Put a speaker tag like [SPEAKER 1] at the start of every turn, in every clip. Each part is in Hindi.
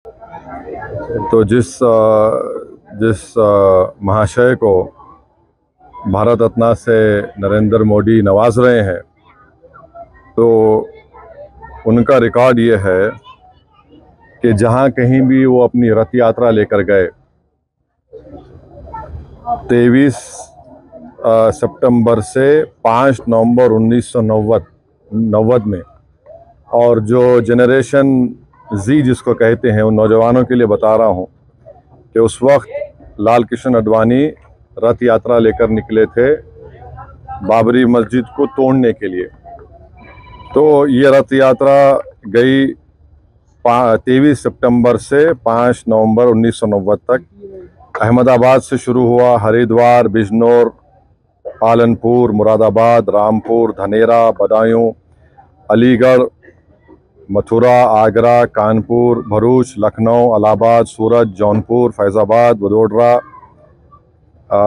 [SPEAKER 1] तो जिस महाशय को भारत रत्न से नरेंद्र मोदी नवाज रहे हैं, तो उनका रिकॉर्ड ये है कि जहां कहीं भी वो अपनी रथ यात्रा लेकर गए, 23 सितंबर से 5 नवंबर 1990 में, और जो जनरेशन जी जिसको कहते हैं उन नौजवानों के लिए बता रहा हूं कि उस वक्त लाल कृष्ण आडवाणी रथ यात्रा लेकर निकले थे बाबरी मस्जिद को तोड़ने के लिए। तो ये रथ यात्रा गई 23 सितंबर से 5 नवंबर 1990 तक। अहमदाबाद से शुरू हुआ, हरिद्वार, बिजनौर, पालनपुर, मुरादाबाद, रामपुर, धनेरा, बदायूं, अलीगढ़, मथुरा, आगरा, कानपुर, भरूच, लखनऊ, इलाहाबाद, सूरत, जौनपुर, फैज़ाबाद, वडोदरा,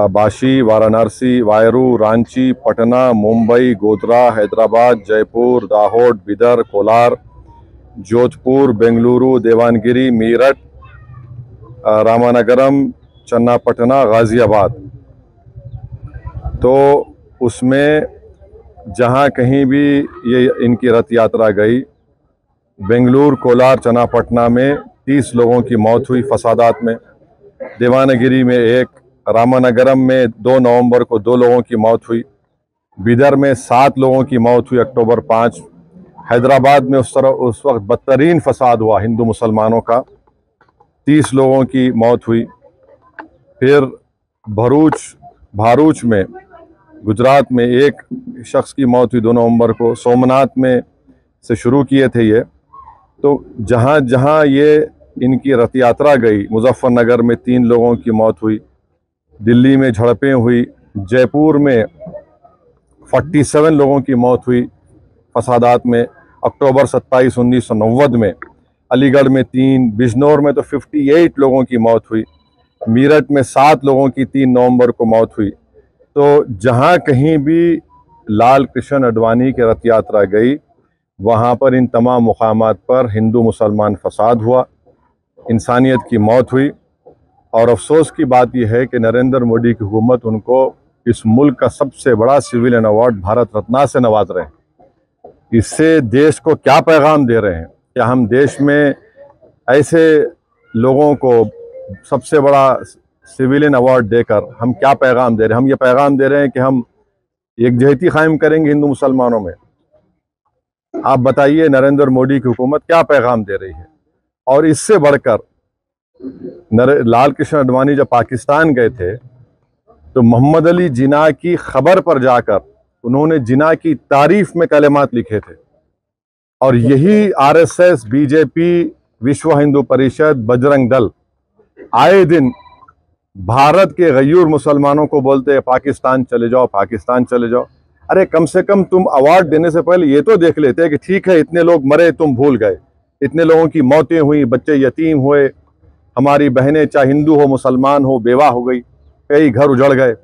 [SPEAKER 1] बाशी, वाराणसी, वायरू, रांची, पटना, मुंबई, गोधरा, हैदराबाद, जयपुर, दाहोद, बिदर, कोलार, जोधपुर, बेंगलुरु, देवानगिरी, मीरठ, रामनगरम, चन्नापटना, गाजियाबाद। तो उसमें जहां कहीं भी ये इनकी रथ यात्रा गई, बेंगलुरु, कोलार, चन्नापटना में 30 लोगों की मौत हुई फसादात में, देवानगिरी में 1, रामनगरम में 2 नवंबर को 2 लोगों की मौत हुई, बिदर में 7 लोगों की मौत हुई अक्टूबर 5, हैदराबाद में उस वक्त बदतरीन फसाद हुआ हिंदू मुसलमानों का, 30 लोगों की मौत हुई। फिर भारूच में गुजरात में 1 शख्स की मौत हुई 2 नवंबर को। सोमनाथ में से शुरू किए थे ये। तो जहाँ जहाँ ये इनकी रथ यात्रा गई, मुजफ्फरनगर में 3 लोगों की मौत हुई, दिल्ली में झड़पें हुई, जयपुर में 47 लोगों की मौत हुई फसादात में अक्टूबर 27, 1990 में, अलीगढ़ में 3, बिजनौर में तो 58 लोगों की मौत हुई, मीरठ में 7 लोगों की 3 नवंबर को मौत हुई। तो जहाँ कहीं भी लाल कृष्ण आडवाणी की रथ यात्रा गई, वहाँ पर इन तमाम मुकामात पर हिंदू मुसलमान फसाद हुआ, इंसानियत की मौत हुई। और अफसोस की बात यह है कि नरेंद्र मोदी की हुकूमत उनको इस मुल्क का सबसे बड़ा सिविलियन अवार्ड भारत रत्न से नवाज रहे हैं। इससे देश को क्या पैगाम दे रहे हैं? क्या हम देश में ऐसे लोगों को सबसे बड़ा सिविलियन अवार्ड देकर हम क्या पैगाम दे रहे हैं? हम ये पैगाम दे रहे हैं कि हम एकजहती कायम करेंगे हिंदू मुसलमानों में। आप बताइए नरेंद्र मोदी की हुकूमत क्या पैगाम दे रही है? और इससे बढ़कर लाल कृष्ण आडवाणी जब पाकिस्तान गए थे तो मोहम्मद अली जिन्ना की खबर पर जाकर उन्होंने जिन्ना की तारीफ में कलेमात लिखे थे। और यही आरएसएस, बीजेपी, विश्व हिंदू परिषद, बजरंग दल आए दिन भारत के गयूर मुसलमानों को बोलते हैं पाकिस्तान चले जाओ, पाकिस्तान चले जाओ। अरे कम से कम तुम अवार्ड देने से पहले ये तो देख लेते कि ठीक है इतने लोग मरे, तुम भूल गए, इतने लोगों की मौतें हुई, बच्चे यतीम हुए, हमारी बहनें चाहे हिंदू हो मुसलमान हो बेवा हो गई, कई घर उजड़ गए।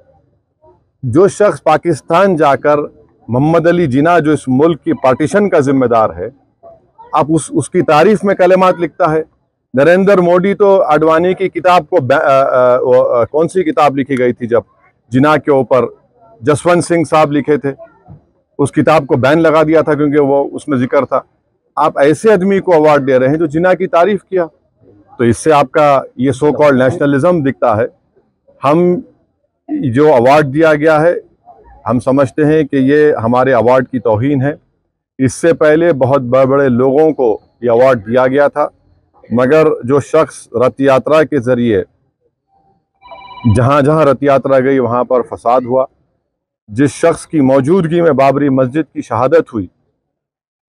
[SPEAKER 1] जो शख्स पाकिस्तान जाकर मोहम्मद अली जिन्ना जो इस मुल्क की पार्टीशन का जिम्मेदार है, आप उसकी तारीफ में कलेमात लिखता है। नरेंद्र मोदी तो आडवाणी की किताब को कौन सी किताब लिखी गई थी जब जिन्ना के ऊपर, जसवंत सिंह साहब लिखे थे, उस किताब को बैन लगा दिया था क्योंकि वो उसमें जिक्र था। आप ऐसे आदमी को अवार्ड दे रहे हैं जो जिन्ना की तारीफ किया। तो इससे आपका ये सो कॉल्ड नेशनलिज्म दिखता है। हम जो अवार्ड दिया गया है, हम समझते हैं कि ये हमारे अवार्ड की तौहीन है। इससे पहले बहुत बड़े बड़े लोगों को ये अवार्ड दिया गया था, मगर जो शख्स रथ यात्रा के जरिए जहां जहां रथ यात्रा गई वहां पर फसाद हुआ, जिस शख्स की मौजूदगी में बाबरी मस्जिद की शहादत हुई,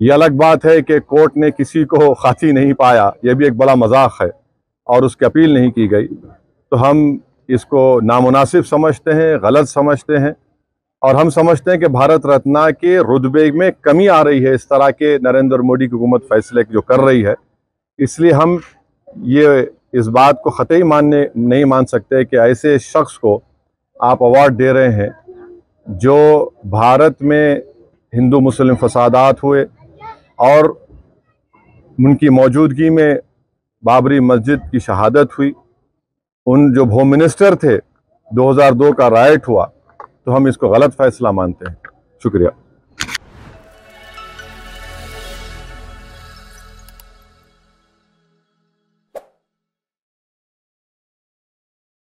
[SPEAKER 1] ये अलग बात है कि कोर्ट ने किसी को खाती नहीं पाया, यह भी एक बड़ा मजाक है, और उसकी अपील नहीं की गई। तो हम इसको नामुनासिब समझते हैं, गलत समझते हैं, और हम समझते हैं कि भारत रत्न के रुतबे में कमी आ रही है इस तरह के नरेंद्र मोदी की हुकूमत फैसले जो कर रही है। इसलिए हम ये इस बात को ख़तई नहीं मान सकते कि ऐसे शख्स को आप अवार्ड दे रहे हैं जो भारत में हिंदू मुस्लिम फसादात हुए और उनकी मौजूदगी में बाबरी मस्जिद की शहादत हुई, उन जो होम मिनिस्टर थे, 2002 का राइट हुआ, तो हम इसको गलत फैसला मानते हैं। शुक्रिया।